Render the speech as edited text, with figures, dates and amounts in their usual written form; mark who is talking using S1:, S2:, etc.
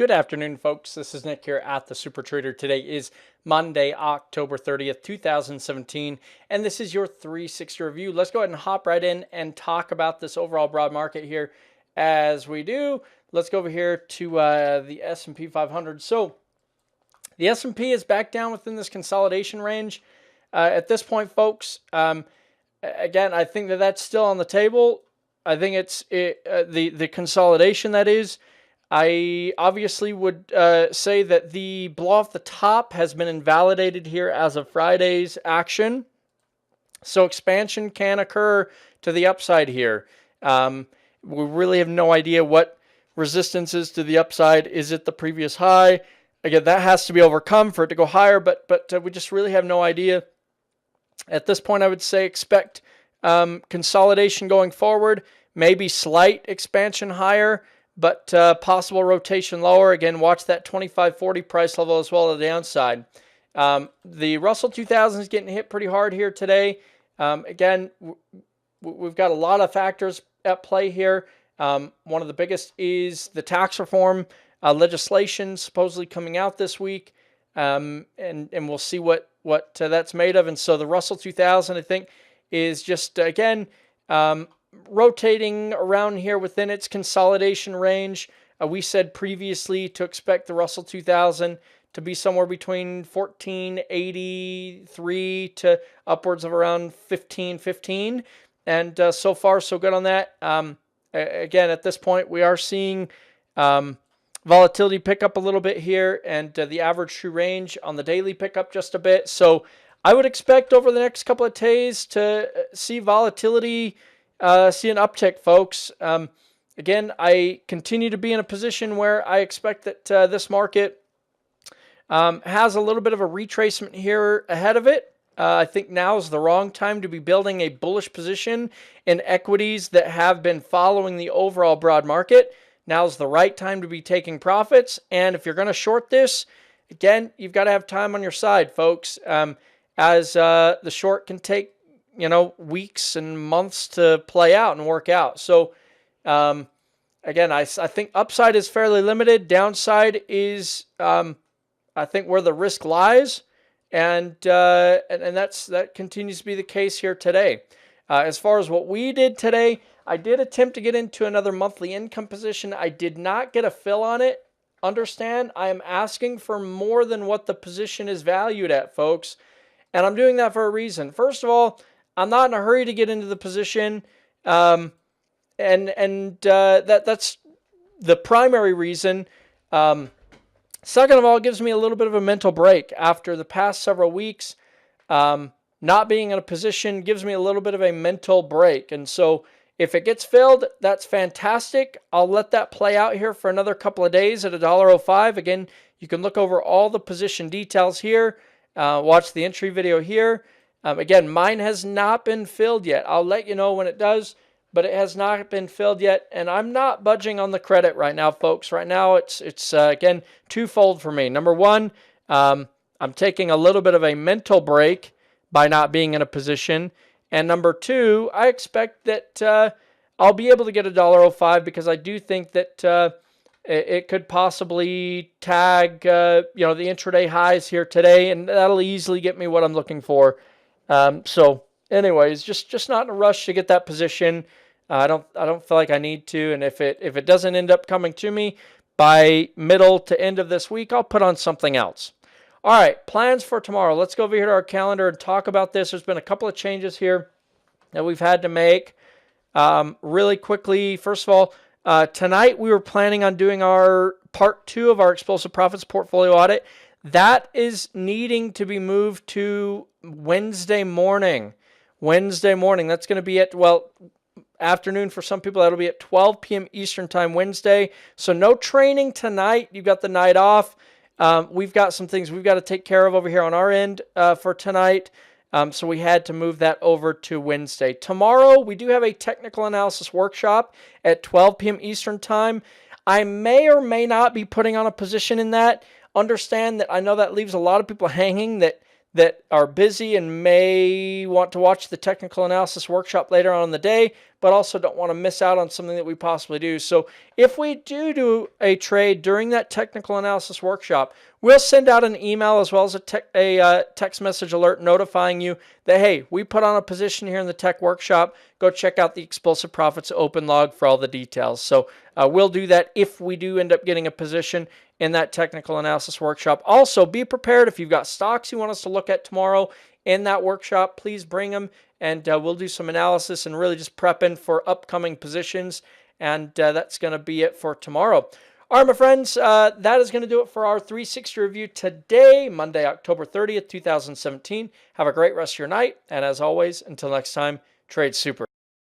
S1: Good afternoon, folks. This is Nick here at the Super Trader. Today is Monday, October 30th, 2017, and this is your 360 review. Let's go ahead and hop right in and talk about this overall broad market here. As we do, let's go over here to the S&P 500. So the S&P is back down within this consolidation range. At this point, folks, again, I think that's still on the table. I think it's the consolidation that is. I obviously would say that the blow off the top has been invalidated here as of Friday's action. So expansion can occur to the upside here. We really have no idea what resistance is to the upside. Is it the previous high? Again, that has to be overcome for it to go higher, but we just really have no idea. At this point, I would say expect consolidation going forward, maybe slight expansion higher, but possible rotation lower. Again, watch that 25.40 price level as well on the downside. The Russell 2000 is getting hit pretty hard here today. Again, we've got a lot of factors at play here. One of the biggest is the tax reform legislation supposedly coming out this week, and we'll see what that's made of. And so the Russell 2000, I think, is just, again, rotating around here within its consolidation range. We said previously to expect the Russell 2000 to be somewhere between 1483 to upwards of around 1515. And so far, so good on that. Again, at this point, we are seeing volatility pick up a little bit here, and the average true range on the daily pick up just a bit. So I would expect over the next couple of days to see volatility, see an uptick, folks. Again, I continue to be in a position where I expect that this market has a little bit of a retracement here ahead of it. I think now is the wrong time to be building a bullish position in equities that have been following the overall broad market. Now is the right time to be taking profits. And if you're going to short this, again, you've got to have time on your side, folks, as the short can take weeks and months to play out and work out. So, again, I think upside is fairly limited. Downside is, I think, where the risk lies, and that continues to be the case here today. As far as what we did today, I did attempt to get into another monthly income position. I did not get a fill on it. Understand, I am asking for more than what the position is valued at, folks, and I'm doing that for a reason. First of all, I'm not in a hurry to get into the position, and that's the primary reason. Second of all, it gives me a little bit of a mental break after the past several weeks. Not being in a position gives me a little bit of a mental break, and so if it gets filled, that's fantastic. I'll let that play out here for another couple of days at $1.05. Again, you can look over all the position details here. Watch the entry video here. Again, mine has not been filled yet. I'll let you know when it does, but it has not been filled yet, and I'm not budging on the credit right now, folks. Right now, it's again, twofold for me. Number one, I'm taking a little bit of a mental break by not being in a position, and number two, I expect that I'll be able to get $1.05 because I do think that it could possibly tag the intraday highs here today, and that'll easily get me what I'm looking for. So anyways, just not in a rush to get that position. I don't feel like I need to, and if it doesn't end up coming to me by middle to end of this week, I'll put on something else. All right, plans for tomorrow. Let's go over here to our calendar and talk about this. There's been a couple of changes here that we've had to make really quickly. First of all, tonight we were planning on doing our part 2 of our Explosive Profits portfolio audit. That is needing to be moved to Wednesday morning. Wednesday morning. That's going to be at, afternoon for some people. That'll be at 12 p.m. Eastern Time Wednesday. So no training tonight. You've got the night off. We've got some things we've got to take care of over here on our end for tonight. So we had to move that over to Wednesday. Tomorrow, we do have a technical analysis workshop at 12 p.m. Eastern Time. I may or may not be putting on a position in that. Understand that I know that leaves a lot of people hanging, that that are busy and may want to watch the technical analysis workshop later on in the day, but also don't want to miss out on something that we possibly do. So if we do a trade during that technical analysis workshop, we'll send out an email as well as a text message alert notifying you that, hey, we put on a position here in the tech workshop. Go check out the Explosive Profits open log for all the details. So we'll do that if we do end up getting a position in that technical analysis workshop. Also, be prepared if you've got stocks you want us to look at tomorrow in that workshop, please bring them, and we'll do some analysis and really just prepping for upcoming positions. And that's going to be it for tomorrow. All right, my friends, that is going to do it for our 360 review today, Monday, October 30th, 2017. Have a great rest of your night. And as always, until next time, trade super.